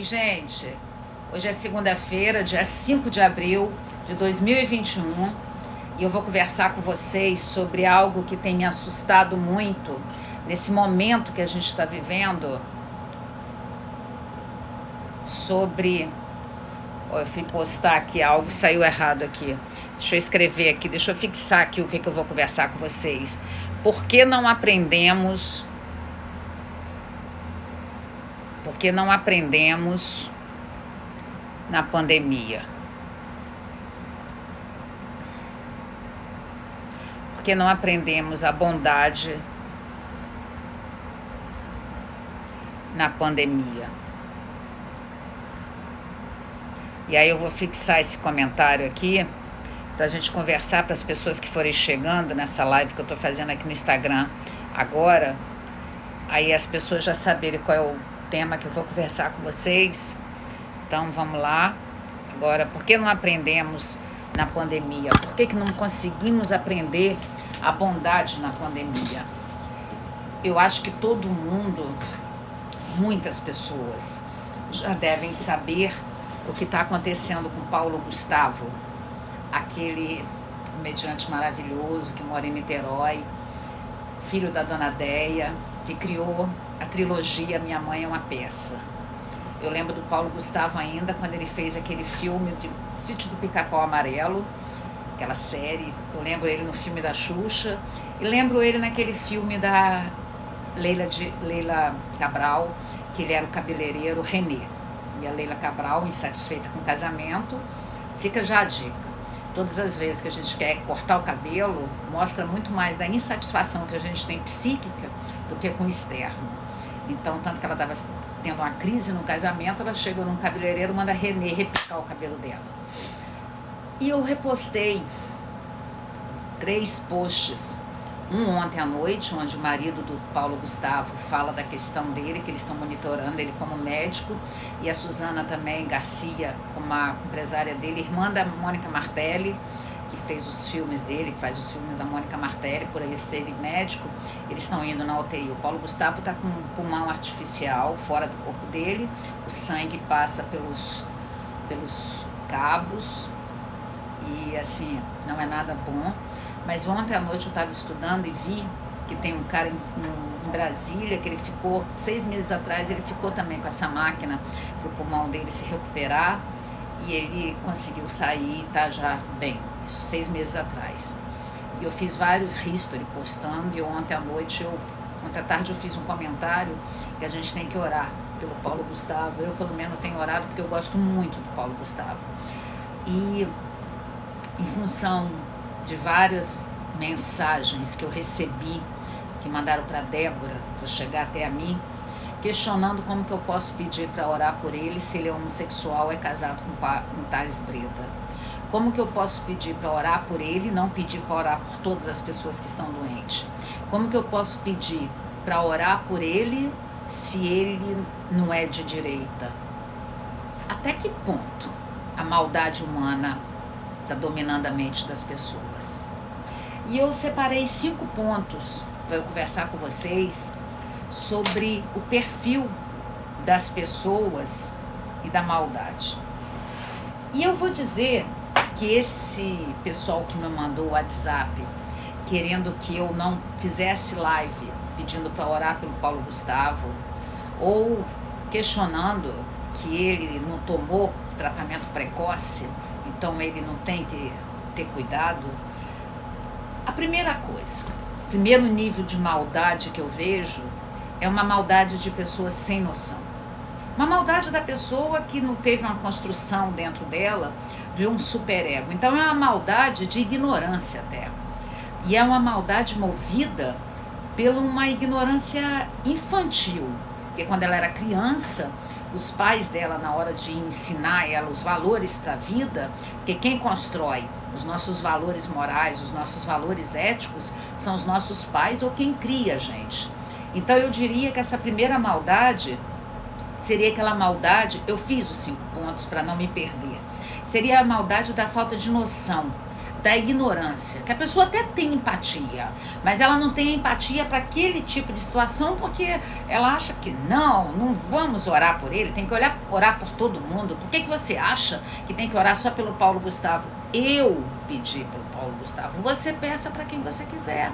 Gente, hoje é segunda-feira, dia 5 de abril de 2021, e eu vou conversar com vocês sobre algo que tem me assustado muito nesse momento que a gente está vivendo, sobre... Eu fui postar aqui, algo saiu errado aqui. Deixa eu escrever aqui, deixa eu fixar aqui o que eu vou conversar com vocês. Por que não aprendemos... Porque não aprendemos na pandemia? Porque não aprendemos a bondade na pandemia? E aí eu vou fixar esse comentário aqui para a gente conversar, para as pessoas que forem chegando nessa live que eu estou fazendo aqui no Instagram agora. Aí as pessoas já saberem qual é o tema que eu vou conversar com vocês. Então vamos lá. Agora, por que não aprendemos na pandemia? Por que não conseguimos aprender a bondade na pandemia? Eu acho que todo mundo, muitas pessoas, já devem saber o que está acontecendo com Paulo Gustavo, aquele comediante maravilhoso que mora em Niterói, filho da Dona Deia, que criou a trilogia Minha Mãe é uma Peça. Eu lembro do Paulo Gustavo ainda quando ele fez aquele filme de Sítio do Pica-Pau Amarelo, aquela série. Eu lembro ele no filme da Xuxa e lembro ele naquele filme da Leila Cabral, que ele era o cabeleireiro Renê. E a Leila Cabral, insatisfeita com o casamento, fica já a dica. Todas as vezes que a gente quer cortar o cabelo, mostra muito mais da insatisfação que a gente tem psíquica do que com o externo. Então, tanto que ela estava tendo uma crise no casamento, ela chega num cabeleireiro, manda Renê repicar o cabelo dela. E eu repostei 3 posts. Um ontem à noite, onde o marido do Paulo Gustavo fala da questão dele, que eles estão monitorando ele como médico, e a Suzana também Garcia, como a empresária dele, irmã da Mônica Martelli, que fez os filmes dele, que faz os filmes da Mônica Martelli, por ele ser médico, eles estão indo na UTI. O Paulo Gustavo está com um pulmão artificial fora do corpo dele, o sangue passa pelos cabos, e assim, não é nada bom. Mas ontem à noite eu estava estudando e vi que tem um cara em Brasília que ele ficou, 6 meses atrás, ele ficou também com essa máquina para o pulmão dele se recuperar, e ele conseguiu sair e está já bem, isso 6 meses atrás. E eu fiz vários history postando, e ontem à tarde eu fiz um comentário que a gente tem que orar pelo Paulo Gustavo. Eu pelo menos tenho orado porque eu gosto muito do Paulo Gustavo. E em função de várias mensagens que eu recebi, que mandaram para Débora, para chegar até a mim, questionando como que eu posso pedir para orar por ele se ele é homossexual, é casado com Thales Breda. Como que eu posso pedir para orar por ele e não pedir para orar por todas as pessoas que estão doentes? Como que eu posso pedir para orar por ele se ele não é de direita? Até que ponto a maldade humana está dominando a mente das pessoas? E eu separei 5 pontos para eu conversar com vocês sobre o perfil das pessoas e da maldade. E eu vou dizer que esse pessoal que me mandou o WhatsApp querendo que eu não fizesse live pedindo para orar pelo Paulo Gustavo, ou questionando que ele não tomou tratamento precoce, então ele não tem que ter cuidado. A primeira coisa, o primeiro nível de maldade que eu vejo é uma maldade de pessoas sem noção. Uma maldade da pessoa que não teve uma construção dentro dela de um superego. Então é uma maldade de ignorância até. E é uma maldade movida por uma ignorância infantil. Porque quando ela era criança, os pais dela, na hora de ensinar ela os valores para a vida, porque quem constrói os nossos valores morais, os nossos valores éticos, são os nossos pais ou quem cria a gente. Então eu diria que essa primeira maldade seria aquela maldade, eu fiz os 5 pontos para não me perder, seria a maldade da falta de noção, da ignorância, que a pessoa até tem empatia, mas ela não tem empatia para aquele tipo de situação porque ela acha que não vamos orar por ele, tem que orar por todo mundo. Por que você acha que tem que orar só pelo Paulo Gustavo? Eu pedi pelo Paulo Gustavo, você peça para quem você quiser.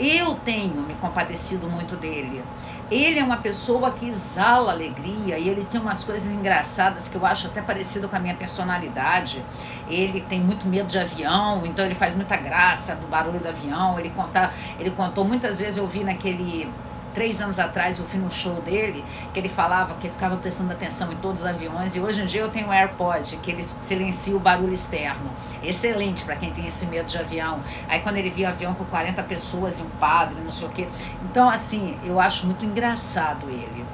Eu tenho me compadecido muito dele. Ele é uma pessoa que exala alegria e ele tem umas coisas engraçadas que eu acho até parecido com a minha personalidade. Ele tem muito medo de avião, então ele faz muita graça do barulho do avião. Ele contou muitas vezes, eu vi naquele 3 anos atrás, eu fui no show dele, que ele falava que ele ficava prestando atenção em todos os aviões, e hoje em dia eu tenho um AirPod, que ele silencia o barulho externo. Excelente para quem tem esse medo de avião. Aí quando ele via avião com 40 pessoas e um padre, não sei o quê. Então, assim, eu acho muito engraçado ele.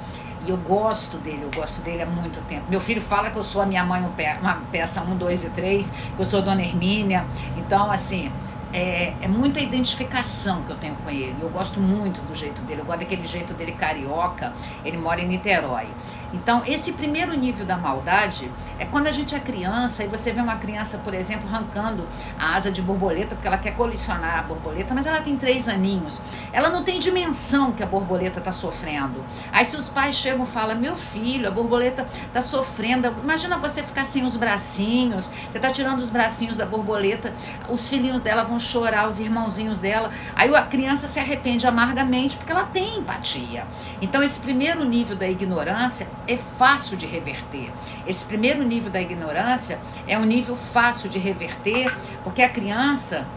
E eu gosto dele há muito tempo. Meu filho fala que eu sou a minha mãe, uma peça 1, 2 e 3, que eu sou a Dona Hermínia. Então, assim, é muita identificação que eu tenho com ele. Eu gosto muito do jeito dele, eu gosto daquele jeito dele carioca. Ele mora em Niterói. Então, esse primeiro nível da maldade é quando a gente é criança e você vê uma criança, por exemplo, arrancando a asa de borboleta porque ela quer colecionar a borboleta, mas ela tem 3 aninhos. Ela não tem dimensão que a borboleta está sofrendo. Aí se os pais chegam e falam, meu filho, a borboleta está sofrendo. Imagina você ficar sem os bracinhos, você está tirando os bracinhos da borboleta, os filhinhos dela vão chorar, os irmãozinhos dela. Aí a criança se arrepende amargamente porque ela tem empatia. Então esse primeiro nível da ignorância é fácil de reverter. Esse primeiro nível da ignorância é um nível fácil de reverter, porque a criança,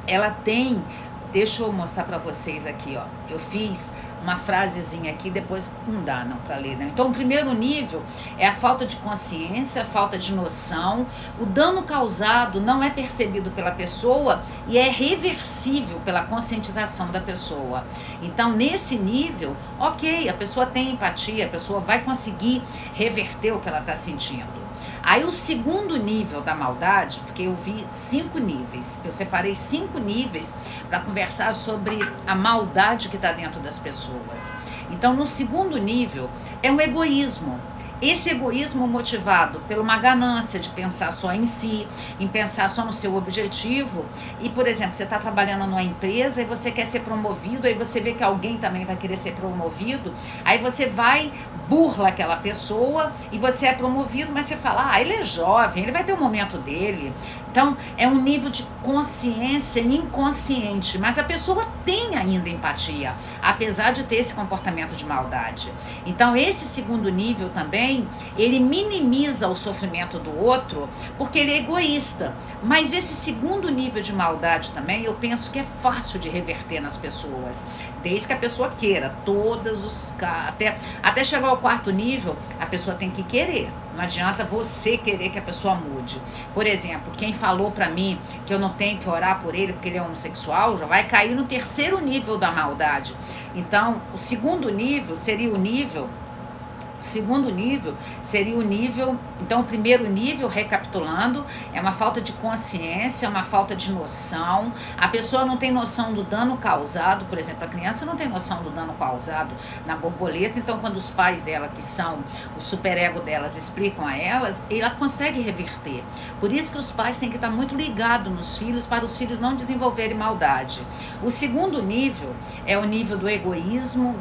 ela tem... Deixa eu mostrar para vocês aqui, ó. Eu fiz uma frasezinha aqui, depois não dá não para ler, né? Então, o primeiro nível é a falta de consciência, a falta de noção. O dano causado não é percebido pela pessoa e é reversível pela conscientização da pessoa. Então, nesse nível, ok, a pessoa tem empatia, a pessoa vai conseguir reverter o que ela está sentindo. Aí o segundo nível da maldade, porque eu vi 5 níveis, eu separei 5 níveis para conversar sobre a maldade que está dentro das pessoas. Então, no segundo nível, é um egoísmo. Esse egoísmo motivado por uma ganância de pensar só em si, em pensar só no seu objetivo. E, por exemplo, você está trabalhando numa empresa e você quer ser promovido, aí você vê que alguém também vai querer ser promovido, aí você vai, burla aquela pessoa e você é promovido, mas você fala, ele é jovem, ele vai ter o momento dele. Então, é um nível de consciência inconsciente, mas a pessoa tem ainda empatia, apesar de ter esse comportamento de maldade. Então, esse segundo nível também, ele minimiza o sofrimento do outro, porque ele é egoísta. Mas esse segundo nível de maldade também, eu penso que é fácil de reverter nas pessoas, desde que a pessoa queira. Até chegar ao 4º nível, a pessoa tem que querer. Não adianta você querer que a pessoa mude. Por exemplo, quem falou pra mim que eu não tenho que orar por ele porque ele é homossexual, já vai cair no 3º nível da maldade. Então, o segundo nível seria o nível... O segundo nível seria o nível... Então, o primeiro nível, recapitulando, é uma falta de consciência, uma falta de noção. A pessoa não tem noção do dano causado. Por exemplo, a criança não tem noção do dano causado na borboleta. Então, quando os pais dela, que são o superego delas, explicam a elas, ela consegue reverter. Por isso que os pais têm que estar muito ligados nos filhos, para os filhos não desenvolverem maldade. O segundo nível é o nível do egoísmo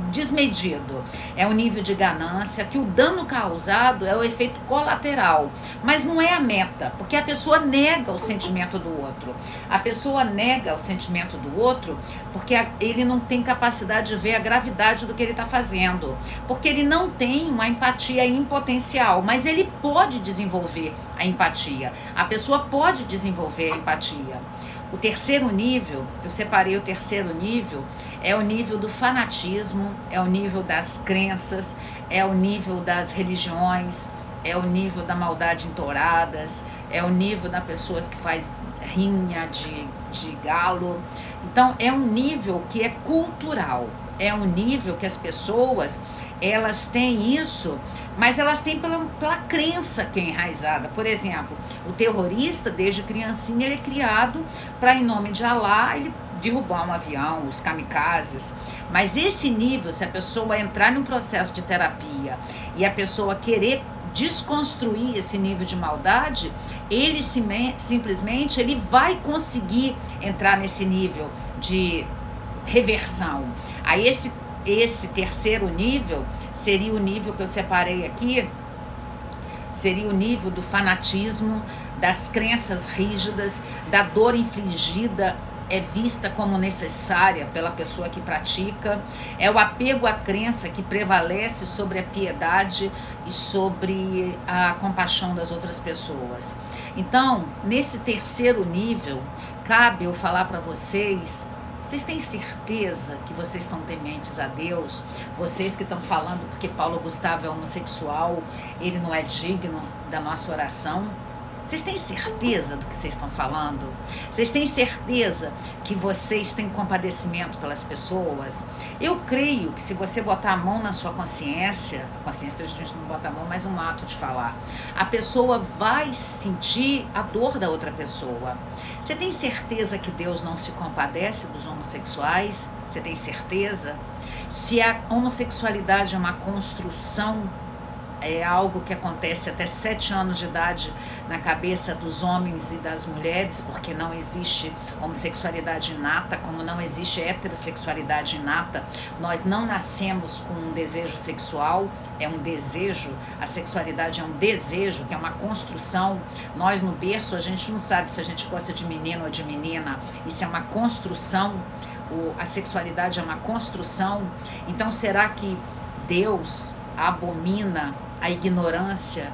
desmedido. É um nível de ganância, que o dano causado é o efeito colateral, mas não é a meta, porque a pessoa nega o sentimento do outro. A pessoa nega o sentimento do outro porque ele não tem capacidade de ver a gravidade do que ele está fazendo, porque ele não tem uma empatia em potencial, mas ele pode desenvolver a empatia. A pessoa pode desenvolver a empatia. O 3º nível, eu separei o 3º nível, é o nível do fanatismo, é o nível das crenças, é o nível das religiões, é o nível da maldade em touradas, é o nível das pessoas que faz rinha de galo. Então, é um nível que é cultural, é um nível que as pessoas, elas têm isso, mas elas têm pela crença que é enraizada. Por exemplo, o terrorista, desde criancinha, ele é criado para, em nome de Alá, ele derrubar um avião, os kamikazes. Mas esse nível, se a pessoa entrar num processo de terapia e a pessoa querer desconstruir esse nível de maldade, ele simplesmente ele vai conseguir entrar nesse nível de reversão. Aí esse terceiro nível seria o nível que eu separei aqui, seria o nível do fanatismo, das crenças rígidas, da dor infligida é vista como necessária pela pessoa que pratica, é o apego à crença que prevalece sobre a piedade e sobre a compaixão das outras pessoas. Então, nesse terceiro nível, cabe eu falar para vocês têm certeza que vocês estão tementes a Deus? Vocês que estão falando porque Paulo Gustavo é homossexual, ele não é digno da nossa oração? Vocês têm certeza do que vocês estão falando? Vocês têm certeza que vocês têm compadecimento pelas pessoas? Eu creio que se você botar a mão na sua consciência, a consciência a gente não bota a mão, mas um ato de falar, a pessoa vai sentir a dor da outra pessoa. Você tem certeza que Deus não se compadece dos homossexuais? Você tem certeza? Se a homossexualidade é uma construção, é algo que acontece até 7 anos de idade na cabeça dos homens e das mulheres, porque não existe homossexualidade inata, como não existe heterossexualidade inata. Nós não nascemos com um desejo sexual, é um desejo, a sexualidade é um desejo, que é uma construção. Nós no berço, a gente não sabe se a gente gosta de menino ou de menina, isso é uma construção, a sexualidade é uma construção. Então será que Deus abomina a ignorância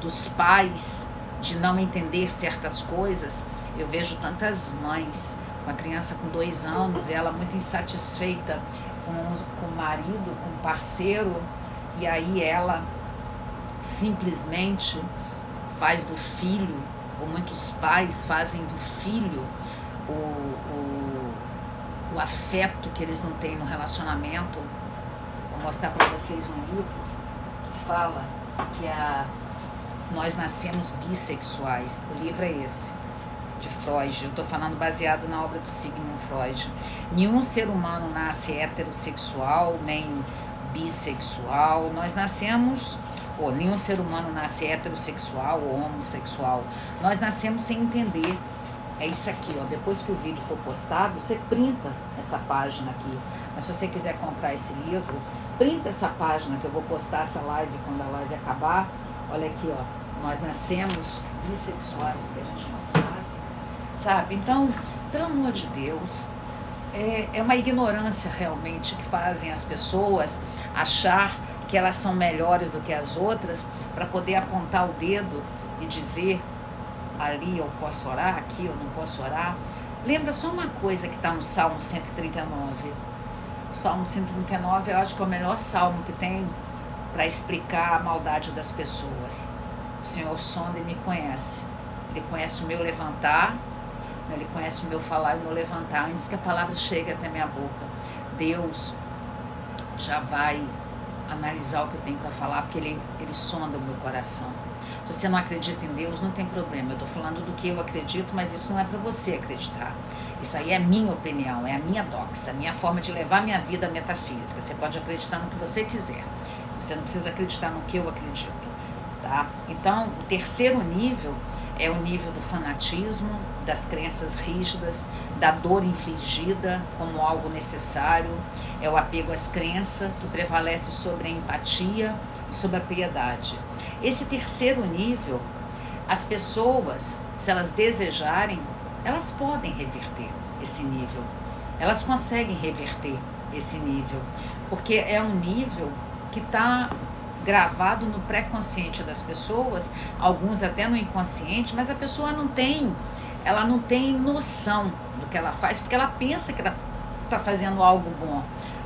dos pais de não entender certas coisas? Eu vejo tantas mães com a criança com 2 anos e ela muito insatisfeita com o marido, com o parceiro, e aí ela simplesmente faz do filho, ou muitos pais fazem do filho o afeto que eles não têm no relacionamento. Vou mostrar para vocês um livro que fala que nós nascemos bissexuais. O livro é esse, de Freud. Eu estou falando baseado na obra do Sigmund Freud. Nenhum ser humano nasce heterossexual, nem bissexual. Nós nascemos... nenhum ser humano nasce heterossexual ou homossexual. Nós nascemos sem entender. É isso aqui, ó. Depois que o vídeo for postado, você printa essa página aqui. Mas se você quiser comprar esse livro, printa essa página que eu vou postar essa live quando a live acabar. Olha aqui, ó. Nós nascemos bissexuais porque a gente não sabe? Então, pelo amor de Deus, é uma ignorância realmente que fazem as pessoas achar que elas são melhores do que as outras para poder apontar o dedo e dizer: ali eu posso orar, aqui eu não posso orar. Lembra só uma coisa que está no Salmo 139. O Salmo 139 eu acho que é o melhor salmo que tem para explicar a maldade das pessoas. O Senhor sonda e me conhece. Ele conhece o meu levantar, ele conhece o meu falar e o meu levantar. Antes que a palavra chegue até minha boca, Deus já vai analisar o que eu tenho para falar, porque ele sonda o meu coração. Se você não acredita em Deus, não tem problema. Eu estou falando do que eu acredito, mas isso não é para você acreditar. Isso aí é a minha opinião, é a minha doxa, a minha forma de levar a minha vida metafísica. Você pode acreditar no que você quiser. Você não precisa acreditar no que eu acredito, tá? Então, o terceiro nível é o nível do fanatismo, das crenças rígidas, da dor infligida como algo necessário. É o apego às crenças que prevalece sobre a empatia e sobre a piedade. Esse terceiro nível, as pessoas, se elas desejarem, elas podem reverter esse nível. Elas conseguem reverter esse nível, porque é um nível que está gravado no pré-consciente das pessoas, alguns até no inconsciente, mas a pessoa não tem noção do que ela faz, porque ela pensa que ela está fazendo algo bom.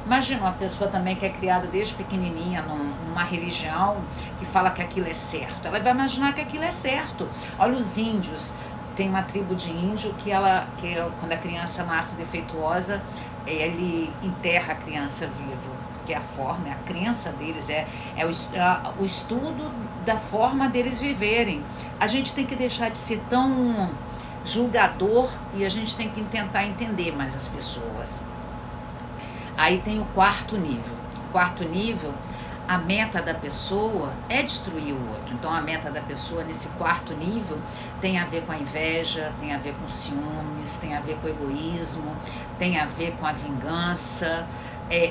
Imagina uma pessoa também que é criada desde pequenininha numa religião que fala que aquilo é certo. Ela vai imaginar que aquilo é certo. Olha os índios. Tem uma tribo de índio que quando a criança nasce defeituosa, ele enterra a criança viva. Porque a forma, a crença deles é o estudo da forma deles viverem. A gente tem que deixar de ser tão julgador e a gente tem que tentar entender mais as pessoas. Aí tem o quarto nível. O quarto nível, a meta da pessoa é destruir o outro. Então a meta da pessoa nesse quarto nível tem a ver com a inveja, tem a ver com ciúmes, tem a ver com o egoísmo, tem a ver com a vingança.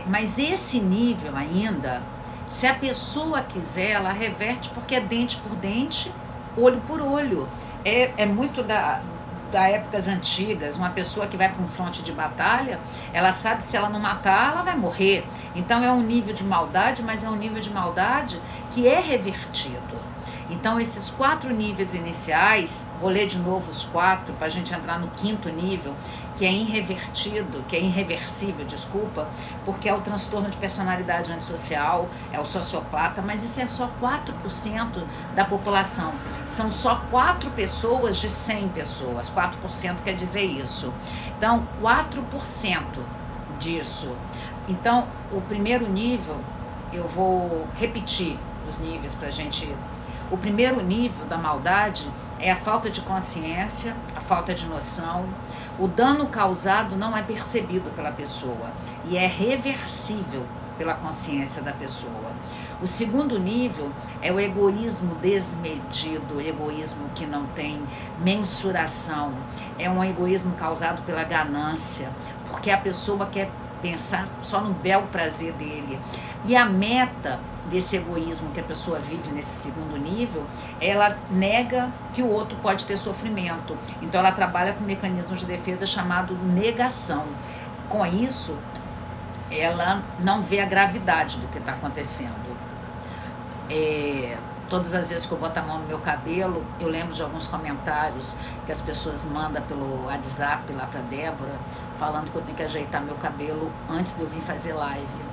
Mas esse nível ainda, se a pessoa quiser, ela reverte, porque é dente por dente, olho por olho. É muito da épocas antigas. Uma pessoa que vai para um fronte de batalha, ela sabe, se ela não matar, ela vai morrer. Então é um nível de maldade, mas é um nível de maldade que é revertido. Então esses 4 níveis iniciais, vou ler de novo os 4 para a gente entrar no 5º nível, que é inrevertido, que é irreversível, desculpa, porque é o transtorno de personalidade antissocial, é o sociopata, mas isso é só 4% da população. São só 4 pessoas de 100 pessoas, 4% quer dizer isso. Então, 4% disso. Então, o primeiro nível, eu vou repetir os níveis para a gente... O primeiro nível da maldade é a falta de consciência, a falta de noção. O dano causado não é percebido pela pessoa e é reversível pela consciência da pessoa. O segundo nível é o egoísmo desmedido, o egoísmo que não tem mensuração. É um egoísmo causado pela ganância, porque a pessoa quer pensar só no belo prazer dele. E a meta desse egoísmo que a pessoa vive nesse segundo nível, ela nega que o outro pode ter sofrimento. Então ela trabalha com um mecanismo de defesa chamado negação. Com isso, ela não vê a gravidade do que está acontecendo. Todas as vezes que eu boto a mão no meu cabelo, eu lembro de alguns comentários que as pessoas mandam pelo WhatsApp lá para Débora, falando que eu tenho que ajeitar meu cabelo antes de eu vir fazer live.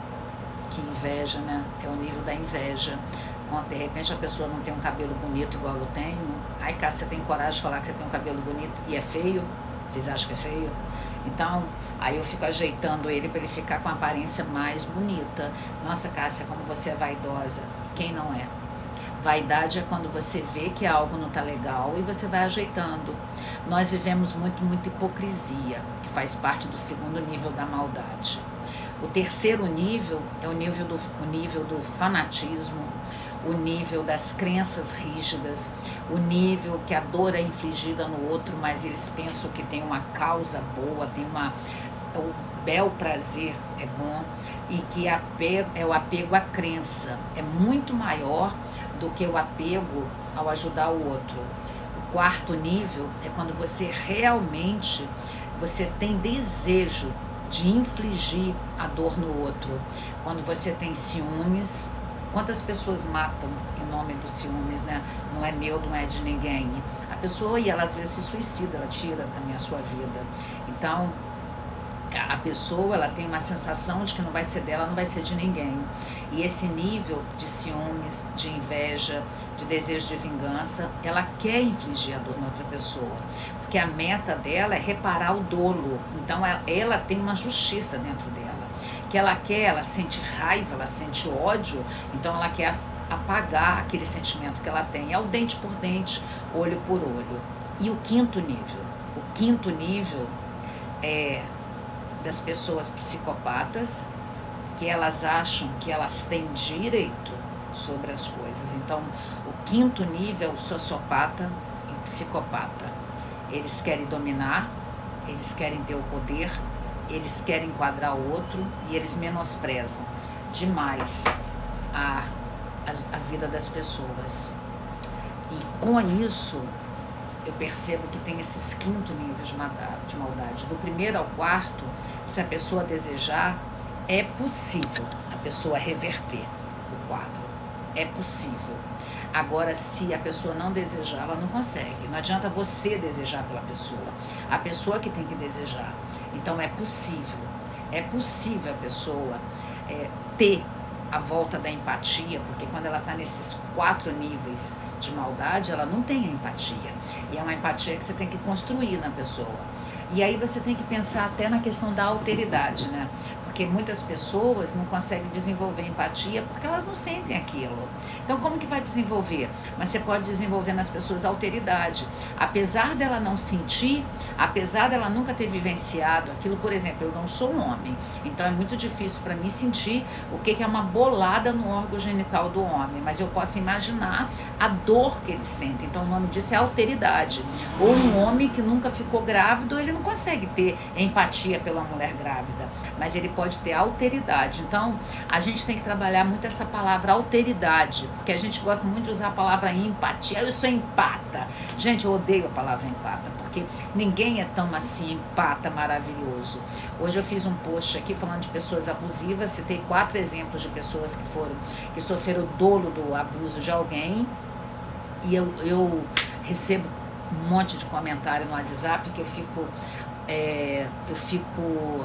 Que inveja, né? É o nível da inveja. Quando de repente a pessoa não tem um cabelo bonito igual eu tenho, ai, cara, você tem coragem de falar que você tem um cabelo bonito e é feio? Vocês acham que é feio? Então, aí eu fico ajeitando ele para ele ficar com a aparência mais bonita. Nossa, Cássia, como você é vaidosa. Quem não é? Vaidade é quando você vê que algo não está legal e você vai ajeitando. Nós vivemos muita hipocrisia, que faz parte do segundo nível da maldade. O terceiro nível é o nível do fanatismo, o nível das crenças rígidas, o nível que a dor é infligida no outro, mas eles pensam que tem uma causa boa, o bel prazer é bom, e que é o apego à crença, é muito maior do que o apego ao ajudar o outro. O quarto nível é quando você realmente tem desejo de infligir a dor no outro. Quando você tem ciúmes, quantas pessoas matam em nome dos ciúmes, né? Não é meu, não é de ninguém. A pessoa, e ela às vezes se suicida, ela tira também a sua vida. Então, a pessoa, ela tem uma sensação de que não vai ser dela, não vai ser de ninguém. E esse nível de ciúmes, de inveja, de desejo de vingança, ela quer infligir a dor na outra pessoa. Porque a meta dela é reparar o dolo. Então ela tem uma justiça dentro dela. Que ela sente raiva, ela sente ódio, então ela quer apagar aquele sentimento que ela tem. É o dente por dente, olho por olho. E o quinto nível? O quinto nível é das pessoas psicopatas, que elas acham que elas têm direito sobre as coisas. Então, o quinto nível é o sociopata e psicopata. Eles querem dominar, eles querem ter o poder, eles querem enquadrar o outro e eles menosprezam demais a vida das pessoas. E com isso, eu percebo que tem esses 5 níveis de maldade. Do primeiro ao quarto, se a pessoa desejar, é possível a pessoa reverter o quadro. É possível. Agora, se a pessoa não desejar, ela não consegue. Não adianta você desejar pela pessoa. A pessoa que tem que desejar. Então, é possível. É possível a pessoa ter a volta da empatia, porque quando ela está nesses 4 níveis de maldade, ela não tem a empatia. E é uma empatia que você tem que construir na pessoa. E aí você tem que pensar até na questão da alteridade, né? Porque Porque muitas pessoas não conseguem desenvolver empatia porque elas não sentem aquilo. Então, como que vai desenvolver? Mas você pode desenvolver nas pessoas a alteridade. Apesar dela não sentir, apesar dela nunca ter vivenciado aquilo, por exemplo, eu não sou um homem, então é muito difícil para mim sentir o que é uma bolada no órgão genital do homem, mas eu posso imaginar a dor que ele sente. Então, o nome disso é alteridade. Ou um homem que nunca ficou grávido, ele não consegue ter empatia pela mulher grávida, mas ele pode ter alteridade. Então, a gente tem que trabalhar muito essa palavra alteridade, porque a gente gosta muito de usar a palavra empatia. Eu sou empata. Gente, eu odeio a palavra empata, porque ninguém é tão assim empata maravilhoso. Hoje eu fiz um post aqui falando de pessoas abusivas, citei 4 exemplos de pessoas que sofreram o dolo do abuso de alguém, e eu recebo um monte de comentário no WhatsApp que eu fico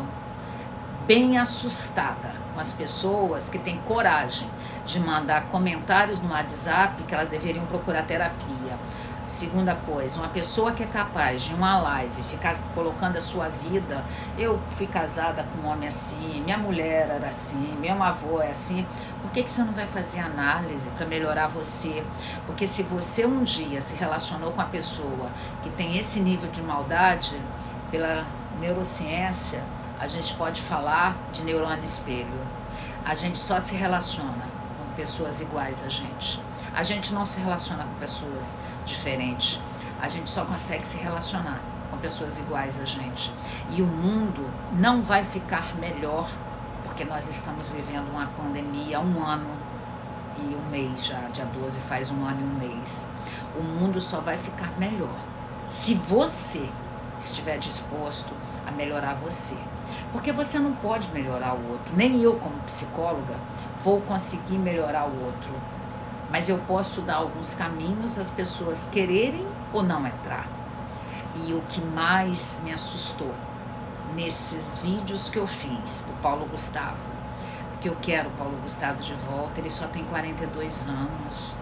bem assustada com as pessoas que têm coragem de mandar comentários no WhatsApp que elas deveriam procurar terapia. Segunda coisa, uma pessoa que é capaz de uma live ficar colocando a sua vida, eu fui casada com um homem assim, minha mulher era assim, meu avô é assim, por que você não vai fazer análise para melhorar você? Porque se você um dia se relacionou com uma pessoa que tem esse nível de maldade, pela neurociência, a gente pode falar de neurônio espelho. A gente só se relaciona com pessoas iguais a gente. A gente não se relaciona com pessoas diferentes. A gente só consegue se relacionar com pessoas iguais a gente. E o mundo não vai ficar melhor, porque nós estamos vivendo uma pandemia há 1 ano e 1 mês já. Dia 12 faz 1 ano e 1 mês. O mundo só vai ficar melhor se você estiver disposto a melhorar você. Porque você não pode melhorar o outro. Nem eu, como psicóloga, vou conseguir melhorar o outro. Mas eu posso dar alguns caminhos às pessoas quererem ou não entrar. E o que mais me assustou nesses vídeos que eu fiz do Paulo Gustavo, porque eu quero o Paulo Gustavo de volta, ele só tem 42 anos.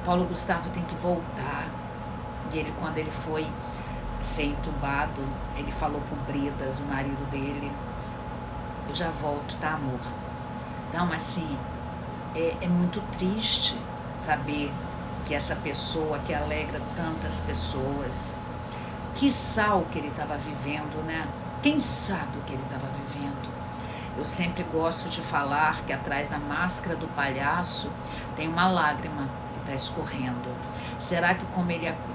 Paulo Gustavo tem que voltar. E ele, quando ele foi ser entubado, ele falou pro Bredas, o marido dele, eu já volto, tá, amor? Então, assim, é muito triste saber que essa pessoa que alegra tantas pessoas, quiçá o que ele estava vivendo, né? Quem sabe o que ele estava vivendo? Eu sempre gosto de falar que atrás da máscara do palhaço tem uma lágrima que está escorrendo. Será que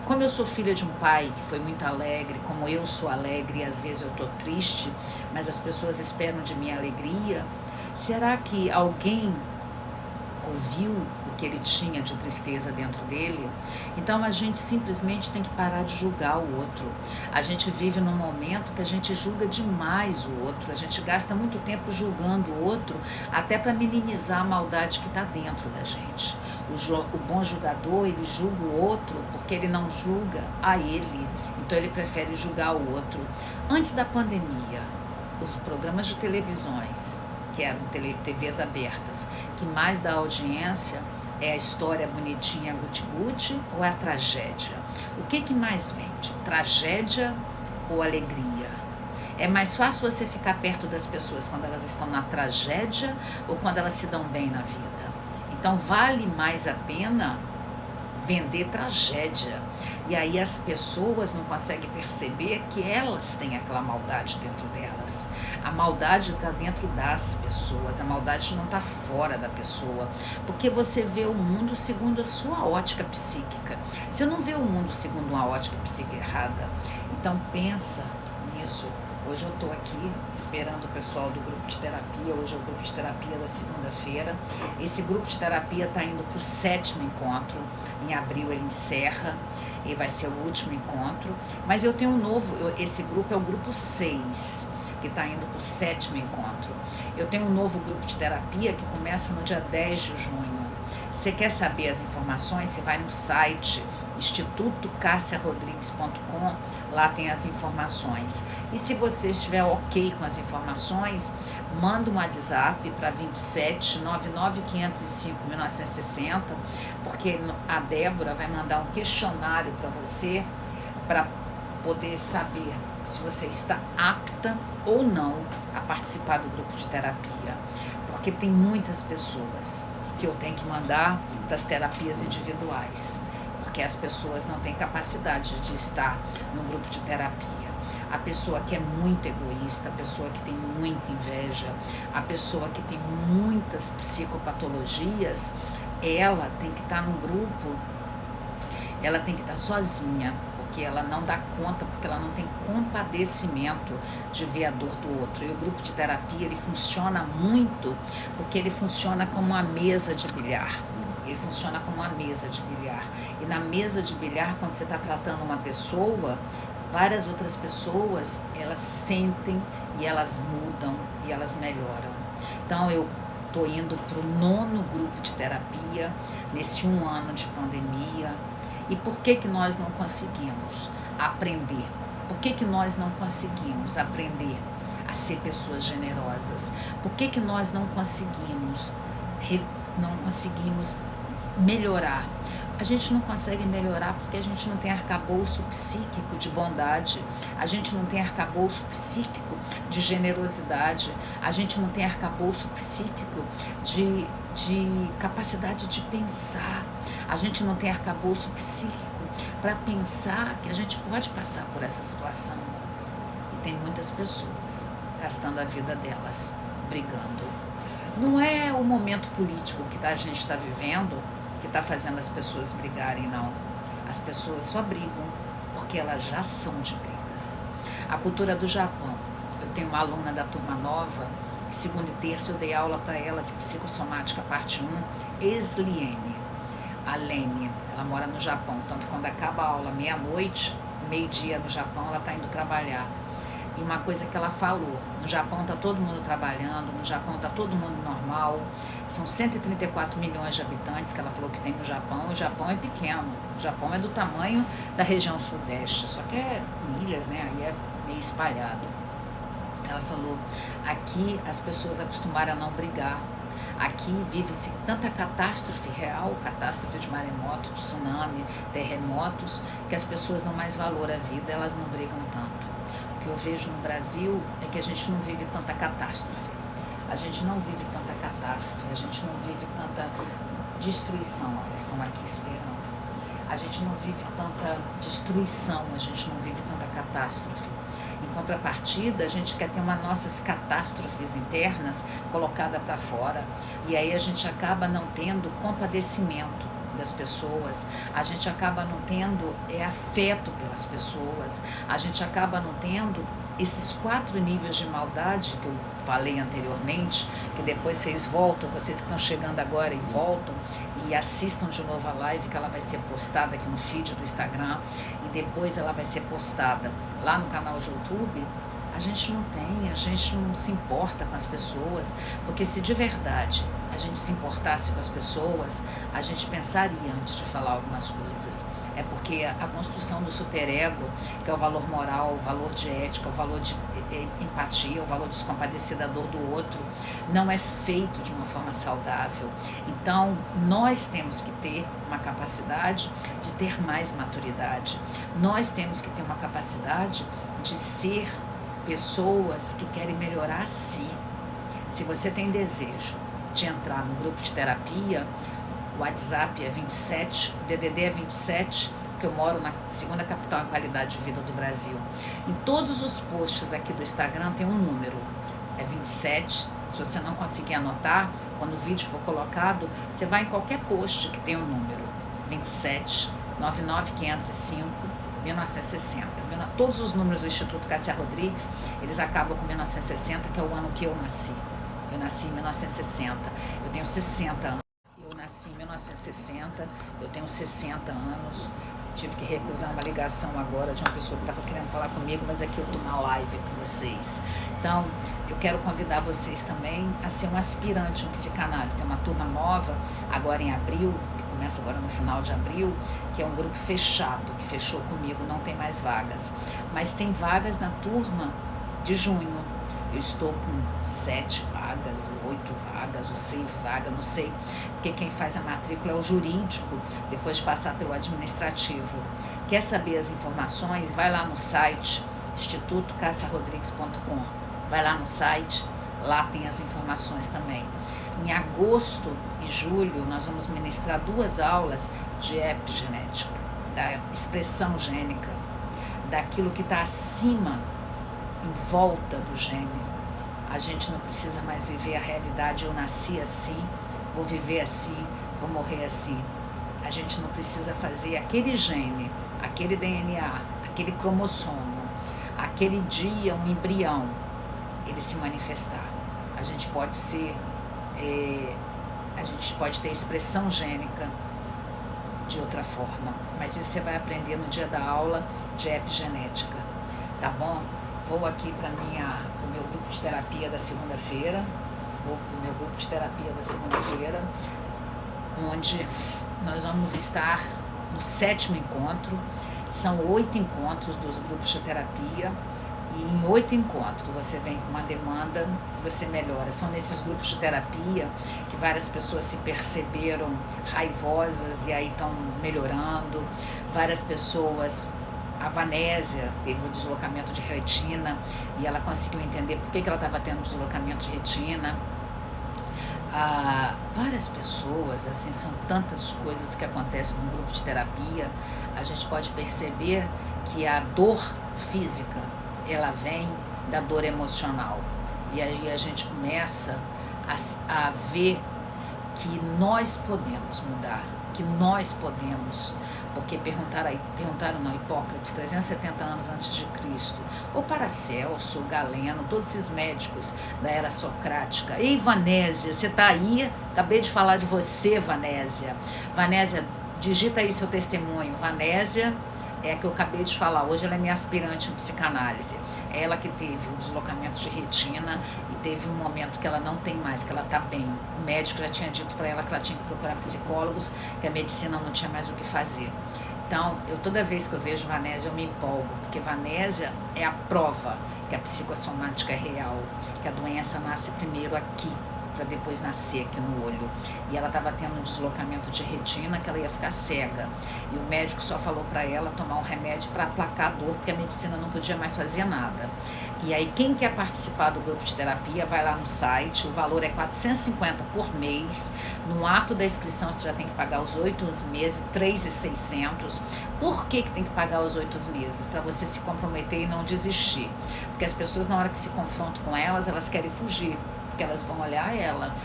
como eu sou filha de um pai que foi muito alegre, como eu sou alegre e às vezes eu estou triste, mas as pessoas esperam de mim alegria, será que alguém ouviu o que ele tinha de tristeza dentro dele? Então a gente simplesmente tem que parar de julgar o outro. A gente vive num momento que a gente julga demais o outro, a gente gasta muito tempo julgando o outro, até para minimizar a maldade que está dentro da gente. O bom julgador, ele julga o outro porque ele não julga a ele, então ele prefere julgar o outro. Antes da pandemia, os programas de televisões, que eram TVs abertas, que mais dá audiência é a história bonitinha guti-guti ou é a tragédia? O que mais vende? Tragédia ou alegria? É mais fácil você ficar perto das pessoas quando elas estão na tragédia ou quando elas se dão bem na vida? Então vale mais a pena vender tragédia. E aí as pessoas não conseguem perceber que elas têm aquela maldade dentro delas. A maldade está dentro das pessoas, a maldade não está fora da pessoa. Porque você vê o mundo segundo a sua ótica psíquica. Você não vê o mundo segundo uma ótica psíquica errada. Então pensa nisso. Hoje eu estou aqui esperando o pessoal do grupo de terapia. Hoje é o grupo de terapia da segunda-feira. Esse grupo de terapia está indo para o 7º encontro. Em abril ele encerra e vai ser o último encontro. Mas eu tenho um novo, esse grupo é o grupo 6, que está indo para o 7º encontro. Eu tenho um novo grupo de terapia que começa no dia 10 de junho. Você quer saber as informações? Você vai no site institutocassiarodrigues.com, lá tem as informações. E se você estiver ok com as informações, manda um WhatsApp para 27 99 505 1960, porque a Débora vai mandar um questionário para você, para poder saber se você está apta ou não a participar do grupo de terapia, porque tem muitas pessoas que eu tenho que mandar para as terapias individuais, porque as pessoas não têm capacidade de estar no grupo de terapia. A pessoa que é muito egoísta, a pessoa que tem muita inveja, a pessoa que tem muitas psicopatologias, ela tem que estar no grupo, ela tem que estar sozinha, porque ela não dá conta, porque ela não tem compadecimento de ver a dor do outro. E o grupo de terapia, ele funciona muito, porque ele funciona como uma mesa de bilhar. Ele funciona como uma mesa de bilhar. E na mesa de bilhar, quando você está tratando uma pessoa, várias outras pessoas, elas sentem e elas mudam e elas melhoram. Então, eu estou indo para o 9º grupo de terapia, nesse 1 ano de pandemia. E por que que nós não conseguimos aprender? Por que que nós não conseguimos aprender a ser pessoas generosas? Por que que nós não conseguimos melhorar? A gente não consegue melhorar porque a gente não tem arcabouço psíquico de bondade, a gente não tem arcabouço psíquico de generosidade, a gente não tem arcabouço psíquico de capacidade de pensar, a gente não tem arcabouço psíquico para pensar que a gente pode passar por essa situação. E tem muitas pessoas gastando a vida delas, brigando. Não é o momento político que a gente está vivendo que está fazendo as pessoas brigarem, não. As pessoas só brigam porque elas já são de brigas. A cultura do Japão. Eu tenho uma aluna da turma nova, que segunda e terça eu dei aula para ela de psicossomática parte 1, Esliene. A Lene, ela mora no Japão, tanto quando acaba a aula meia-noite, meio-dia no Japão, ela está indo trabalhar. E uma coisa que ela falou, no Japão está todo mundo trabalhando, no Japão está todo mundo normal, são 134 milhões de habitantes que ela falou que tem no Japão, o Japão é pequeno, o Japão é do tamanho da região sudeste, só que é ilhas, né, aí é meio espalhado. Ela falou, aqui as pessoas acostumaram a não brigar, aqui vive-se tanta catástrofe real, catástrofe de maremoto, de tsunami, terremotos, que as pessoas não mais valoram a vida, elas não brigam tanto. O que eu vejo no Brasil é que a gente não vive tanta catástrofe, a gente não vive tanta catástrofe, a gente não vive tanta destruição, elas estão aqui esperando, a gente não vive tanta destruição, a gente não vive tanta catástrofe. Em contrapartida, a gente quer ter uma nossas catástrofes internas colocada para fora, e aí a gente acaba não tendo compadecimento das pessoas, a gente acaba não tendo afeto pelas pessoas, a gente acaba não tendo esses 4 níveis de maldade que eu falei anteriormente, que depois vocês voltam, vocês que estão chegando agora e voltam e assistam de novo a live, que ela vai ser postada aqui no feed do Instagram e depois ela vai ser postada lá no canal de YouTube. A gente não se importa com as pessoas, porque se de verdade a gente se importasse com as pessoas, a gente pensaria antes de falar algumas coisas. É porque a construção do superego, que é o valor moral, o valor de ética, o valor de empatia, o valor de se compadecer da dor do outro, não é feito de uma forma saudável. Então, nós temos que ter uma capacidade de ter mais maturidade. Nós temos que ter uma capacidade de ser pessoas que querem melhorar a si. Se você tem desejo de entrar no grupo de terapia, o WhatsApp é 27, o DDD é 27, porque eu moro na 2ª capital em qualidade de vida do Brasil. Em todos os posts aqui do Instagram tem um número, é 27. Se você não conseguir anotar, quando o vídeo for colocado, você vai em qualquer post que tem um número, 27 99 505 1960. Todos os números do Instituto Cássia Rodrigues, eles acabam com 1960, que é o ano que eu nasci. Eu nasci em 1960, eu tenho 60 anos. Eu nasci em 1960, eu tenho 60 anos. Tive que recusar uma ligação agora de uma pessoa que estava querendo falar comigo, mas aqui eu estou na live com vocês. Então, eu quero convidar vocês também a ser um aspirante, um psicanálise. Tem uma turma nova, agora em abril, começa agora no final de abril, que é um grupo fechado, que fechou comigo, não tem mais vagas. Mas tem vagas na turma de junho. Eu estou com 7 vagas, 8 vagas, ou 6 vagas, não sei. Porque quem faz a matrícula é o jurídico, depois de passar pelo administrativo. Quer saber as informações? Vai lá no site institutocassiarodrigues.com. Vai lá no site, lá tem as informações também. Em agosto e julho, nós vamos ministrar 2 aulas de epigenética, da expressão gênica, daquilo que está acima, em volta do gene. A gente não precisa mais viver a realidade, eu nasci assim, vou viver assim, vou morrer assim. A gente não precisa fazer aquele gene, aquele DNA, aquele cromossomo, aquele dia, um embrião, ele se manifestar. A gente pode ser, a gente pode ter expressão gênica de outra forma, mas isso você vai aprender no dia da aula de epigenética, tá bom? Vou aqui para o meu grupo de terapia da segunda-feira, onde nós vamos estar no 7º encontro. São 8 encontros dos grupos de terapia, e em 8 encontros você vem com uma demanda e você melhora. São nesses grupos de terapia que várias pessoas se perceberam raivosas e aí estão melhorando. Várias pessoas, a Vanésia teve um deslocamento de retina e ela conseguiu entender por que ela estava tendo deslocamento de retina. Várias pessoas, assim, são tantas coisas que acontecem no grupo de terapia. A gente pode perceber que a dor física, ela vem da dor emocional. E aí a gente começa a ver que nós podemos mudar, que nós podemos. Porque perguntaram não, Hipócrates, 370 anos antes de Cristo, ou Paracelso, Galeno, todos esses médicos da era socrática. Ei, Vanésia, você está aí? Acabei de falar de você, Vanésia. Vanésia, digita aí seu testemunho. Vanésia é a que eu acabei de falar. Hoje ela é minha aspirante em psicanálise. É ela que teve um deslocamento de retina e teve um momento que ela não tem mais, que ela está bem. O médico já tinha dito para ela que ela tinha que procurar psicólogos, que a medicina não tinha mais o que fazer. Então, toda vez que eu vejo Vanésia, eu me empolgo, porque Vanésia é a prova que a psicossomática é real, que a doença nasce primeiro aqui, para depois nascer aqui no olho. E ela estava tendo um deslocamento de retina, que ela ia ficar cega. E o médico só falou para ela tomar um remédio para aplacar a dor, porque a medicina não podia mais fazer nada. E aí, quem quer participar do grupo de terapia, vai lá no site, o valor é R$450 por mês. No ato da inscrição, você já tem que pagar os 8 meses, R$3.600. Por que tem que pagar os 8 meses? Para você se comprometer e não desistir. Porque as pessoas, na hora que se confrontam com elas querem fugir, porque elas vão olhar ela.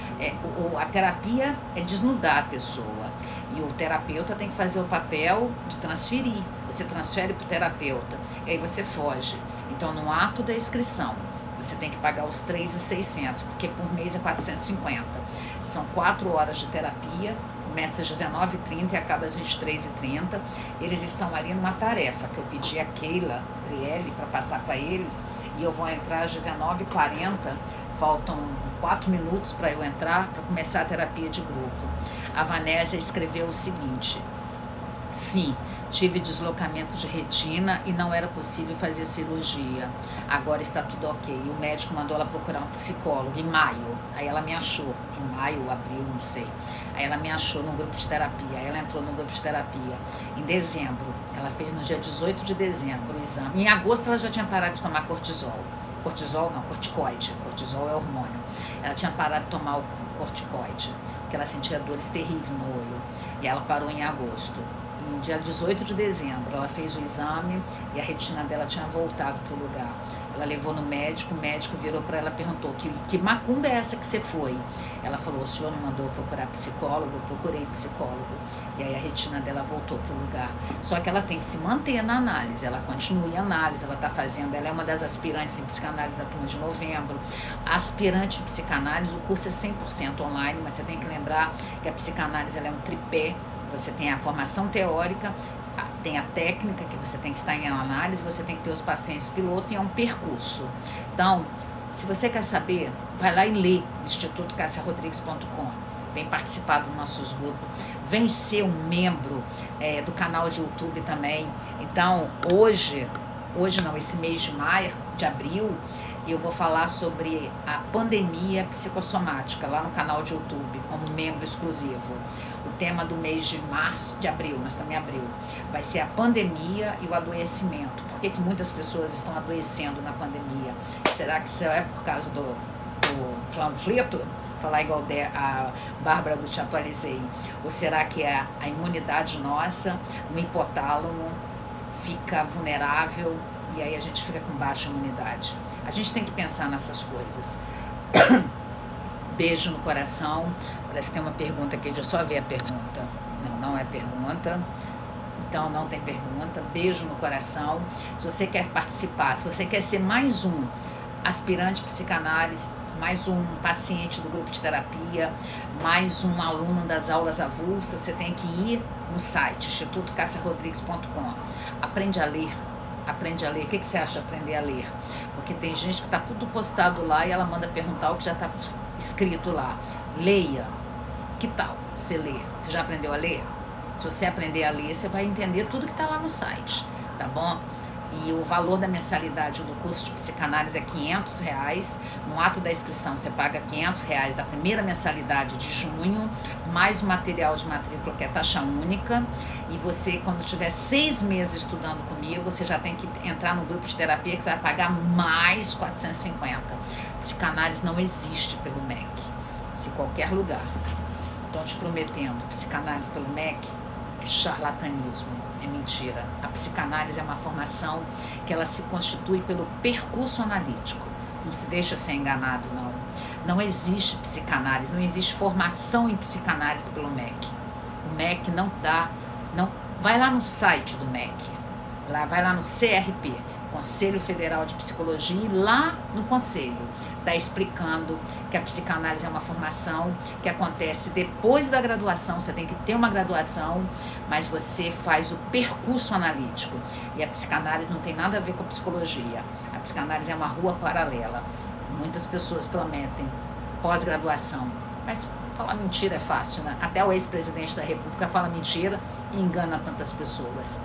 A terapia é desnudar a pessoa. E o terapeuta tem que fazer o papel de transferir. Você transfere para o terapeuta, e aí você foge. Então, no ato da inscrição, você tem que pagar os R$3.600, porque por mês é R$450. São 4 horas de terapia, começa às 19h30 e acaba às 23h30. Eles estão ali numa tarefa que eu pedi a Keila Brielle para passar para eles, e eu vou entrar às 19h40. Faltam 4 minutos para eu entrar, para começar a terapia de grupo. A Vanésia escreveu o seguinte: sim, tive deslocamento de retina e não era possível fazer cirurgia. Agora está tudo ok. O médico mandou ela procurar um psicólogo em maio. Aí ela me achou. Em maio, abril, não sei. Aí ela me achou no grupo de terapia. Aí ela entrou no grupo de terapia. Em dezembro, ela fez no dia 18 de dezembro o exame. Em agosto ela já tinha parado de tomar cortisol. Cortisol não, corticoide. Cortisol é hormônio. Ela tinha parado de tomar o corticoide, porque ela sentia dores terríveis no olho. E ela parou em agosto. E no dia 18 de dezembro, ela fez o exame e a retina dela tinha voltado para o lugar. Ela levou no médico, o médico virou para ela e perguntou: que macumba é essa que você foi? Ela falou: o senhor não mandou procurar psicólogo? Eu procurei psicólogo. E aí a retina dela voltou para o lugar. Só que ela tem que se manter na análise, ela continua em análise, ela está fazendo, ela é uma das aspirantes em psicanálise da turma de novembro. A aspirante em psicanálise, o curso é 100% online, mas você tem que lembrar que a psicanálise ela é um tripé. Você tem a formação teórica, tem a técnica, que você tem que estar em análise, você tem que ter os pacientes piloto, e é um percurso. Então, se você quer saber, vai lá e lê institutocassiarodrigues.com. Vem participar dos nossos grupos, vem ser um membro do canal de YouTube também. Então, hoje não, esse mês de maio, de abril, E eu vou falar sobre a pandemia psicossomática lá no canal de YouTube, como membro exclusivo. O tema do mês de abril, nós estamos em abril, vai ser a pandemia e o adoecimento. Por que muitas pessoas estão adoecendo na pandemia? Será que isso é por causa do panfleto? Falar igual a Bárbara do Te Atualizei. Ou será que é a imunidade nossa, no hipotálamo, fica vulnerável e aí a gente fica com baixa imunidade? A gente tem que pensar nessas coisas. Beijo no coração. Parece que tem uma pergunta aqui, deixa eu só ver a pergunta. Não é pergunta. Então não tem pergunta. Beijo no coração. Se você quer participar, se você quer ser mais um aspirante psicanálise, mais um paciente do grupo de terapia, mais um aluno das aulas avulsas, você tem que ir no site institutocassarodrigues.com. Aprende a ler. Aprende a ler. O que você acha de aprender a ler? Porque tem gente que está tudo postado lá e ela manda perguntar o que já está escrito lá. Leia. Que tal você ler? Você já aprendeu a ler? Se você aprender a ler, você vai entender tudo que está lá no site, tá bom? E o valor da mensalidade do curso de psicanálise é R$500. No ato da inscrição você paga R$500 da primeira mensalidade de junho, mais o material de matrícula que é taxa única. E você, quando tiver 6 meses estudando comigo, você já tem que entrar no grupo de terapia que você vai pagar mais R$450. Psicanálise não existe pelo MEC, se qualquer lugar. Estão te prometendo psicanálise pelo MEC, é charlatanismo, é mentira. A psicanálise é uma formação que ela se constitui pelo percurso analítico. Não se deixa ser enganado, não. Não existe psicanálise, não existe formação em psicanálise pelo MEC. O MEC não dá, não. Vai lá no site do MEC, vai lá no CRP, Conselho Federal de Psicologia, e lá no conselho está explicando que a psicanálise é uma formação que acontece depois da graduação. Você tem que ter uma graduação, mas você faz o percurso analítico. E a psicanálise não tem nada a ver com a psicologia. A psicanálise é uma rua paralela. Muitas pessoas prometem pós-graduação, mas falar mentira é fácil, né? Até o ex-presidente da República fala mentira e engana tantas pessoas.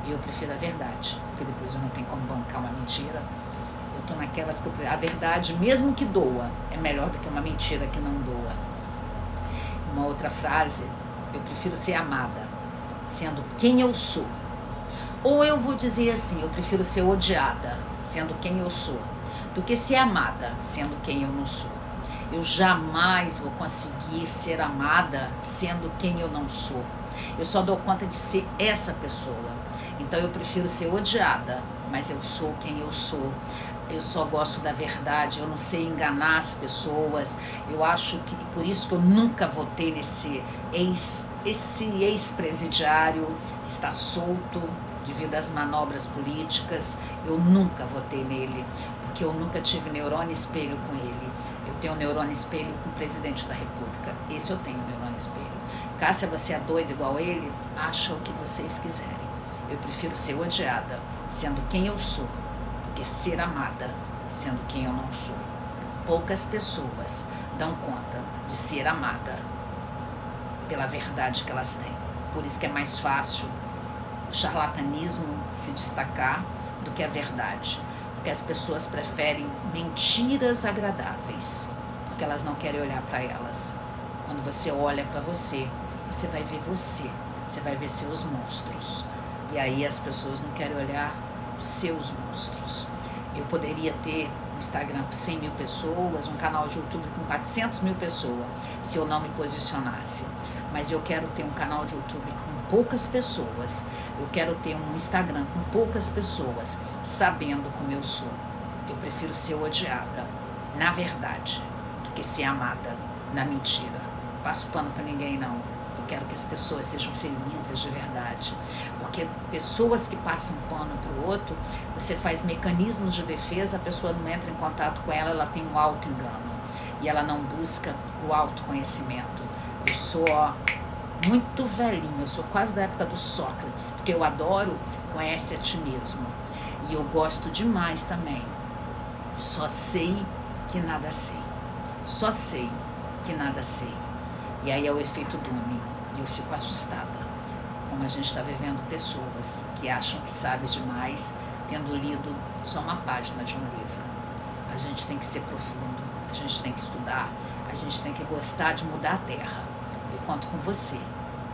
Eu prefiro a verdade, porque depois eu não tenho como bancar uma mentira. Eu estou naquelas que a verdade, mesmo que doa, é melhor do que uma mentira que não doa. Uma outra frase, eu prefiro ser amada, sendo quem eu sou. Ou eu vou dizer assim, eu prefiro ser odiada, sendo quem eu sou, do que ser amada, sendo quem eu não sou. Eu jamais vou conseguir ser amada sendo quem eu não sou. Eu só dou conta de ser essa pessoa. Então eu prefiro ser odiada, mas eu sou quem eu sou. Eu só gosto da verdade, eu não sei enganar as pessoas. Eu acho que, por isso que eu nunca votei nesse ex-presidiário que está solto devido às manobras políticas. Eu nunca votei nele, porque eu nunca tive neurônio espelho com ele. Eu tenho neurônio espelho com o presidente da República. Esse eu tenho neurônio espelho. Cássia, você é doida igual ele? Acha o que vocês quiserem. Eu prefiro ser odiada, sendo quem eu sou, do que ser amada, sendo quem eu não sou. Poucas pessoas dão conta de ser amada pela verdade que elas têm. Por isso que é mais fácil o charlatanismo se destacar do que a verdade. Porque as pessoas preferem mentiras agradáveis, porque elas não querem olhar para elas. Quando você olha para você, você vai ver você vai ver seus monstros. E aí as pessoas não querem olhar os seus monstros. Eu poderia ter um Instagram com 100 mil pessoas, um canal de YouTube com 400 mil pessoas, se eu não me posicionasse. Mas eu quero ter um canal de YouTube com poucas pessoas. Eu quero ter um Instagram com poucas pessoas, sabendo como eu sou. Eu prefiro ser odiada, na verdade, do que ser amada, na mentira. Não passo pano pra ninguém, não. Eu quero que as pessoas sejam felizes de verdade. Porque pessoas que passam pano pro outro, você faz mecanismos de defesa, a pessoa não entra em contato com ela, ela tem um auto-engano. E ela não busca o autoconhecimento. Eu sou, muito velhinho, eu sou quase da época do Sócrates, porque eu adoro conhece a ti mesmo. E eu gosto demais também. Só sei que nada sei. Só sei que nada sei. E aí é o efeito Dunning. E eu fico assustada. Como a gente está vivendo pessoas que acham que sabe demais, tendo lido só uma página de um livro. A gente tem que ser profundo, a gente tem que estudar, a gente tem que gostar de mudar a Terra. Eu conto com você,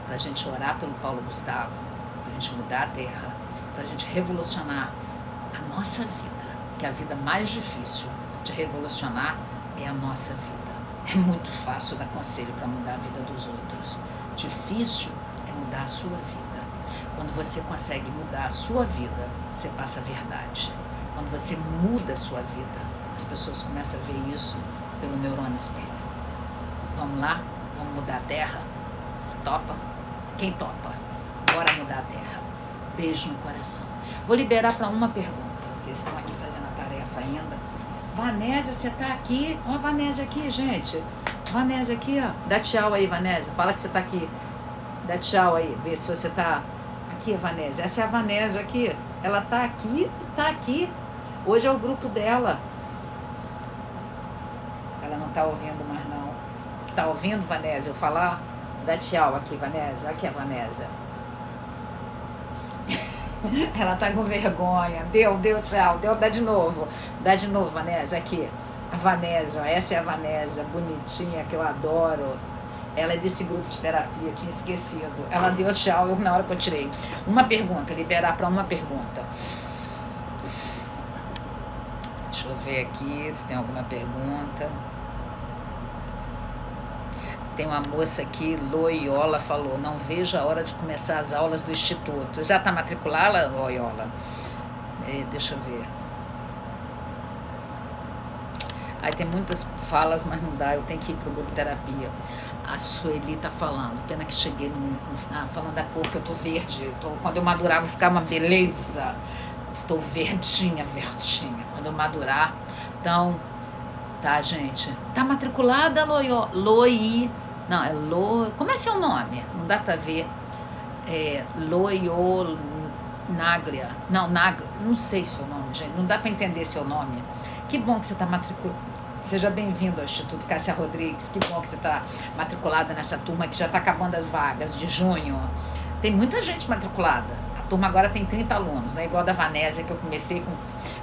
para a gente orar pelo Paulo Gustavo, para a gente mudar a Terra, para a gente revolucionar a nossa vida, que é a vida mais difícil de revolucionar é a nossa vida. É muito fácil dar conselho para mudar a vida dos outros. Difícil é mudar a sua vida. Quando você consegue mudar a sua vida, você passa a verdade. Quando você muda a sua vida, as pessoas começam a ver isso pelo neurônio espelho. Vamos lá? Vamos mudar a Terra? Você topa? Quem topa? Bora mudar a Terra. Beijo no coração. Vou liberar para uma pergunta, porque eles estão aqui fazendo a tarefa ainda. Vanésia, você tá aqui? Ó, a Vanésia aqui, gente. Vanésia aqui, ó. Dá tchau aí, Vanésia. Fala que você tá aqui. Dá tchau aí. Vê se você tá aqui, Vanésia. Essa é a Vanésia aqui. Ela tá aqui e tá aqui. Hoje é o grupo dela. Ela não tá ouvindo mais, não. Tá ouvindo, Vanésia, eu falar? Dá tchau aqui, Vanésia. Aqui é a Vanésia. Ela tá com vergonha. Deu tchau. Dá de novo. Dá de novo, Vanésia. Aqui. A Vanésia, ó. Essa é a Vanésia, bonitinha, que eu adoro. Ela é desse grupo de terapia, eu tinha esquecido. Ela deu tchau na hora que eu tirei. Uma pergunta, liberar para uma pergunta. Deixa eu ver aqui se tem alguma pergunta. Tem uma moça aqui, Loyola, falou: não vejo a hora de começar as aulas do Instituto. Já está matriculada, Loyola? Deixa eu ver. Aí tem muitas falas, mas não dá, eu tenho que ir para o grupo terapia. A Sueli tá falando, pena que cheguei falando da cor, que eu tô verde. Quando eu madurar, vou ficar uma beleza. Tô verdinha. Quando eu madurar. Então, tá, gente? Tá matriculada, Loi. Não, é Lo. Como é seu nome? Não dá pra ver. Loyo Naglia. Não, Naglia. Não sei seu nome, gente. Não dá pra entender seu nome. Que bom que você tá matriculada. Seja bem-vindo ao Instituto Cássia Rodrigues. Que bom que você está matriculada nessa turma que já está acabando as vagas de junho. Tem muita gente matriculada. A turma agora tem 30 alunos, não é igual a da Vanésia, que eu comecei com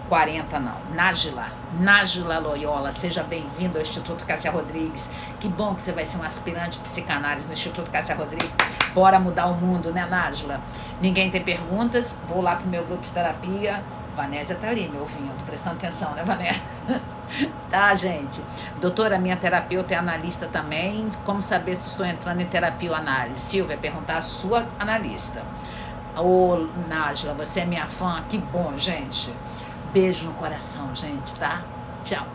40, não. Nájila Loyola, seja bem-vindo ao Instituto Cássia Rodrigues. Que bom que você vai ser um aspirante psicanálise no Instituto Cássia Rodrigues. Bora mudar o mundo, né, Nájila? Ninguém tem perguntas? Vou lá pro meu grupo de terapia. Vanésia tá ali me ouvindo, prestando atenção, né, Vanésia? Tá, gente? Doutora, minha terapeuta é analista também. Como saber se estou entrando em terapia ou análise? Silvia, perguntar a sua analista. Ô, Nájila, você é minha fã? Que bom, gente. Beijo no coração, gente, tá? Tchau.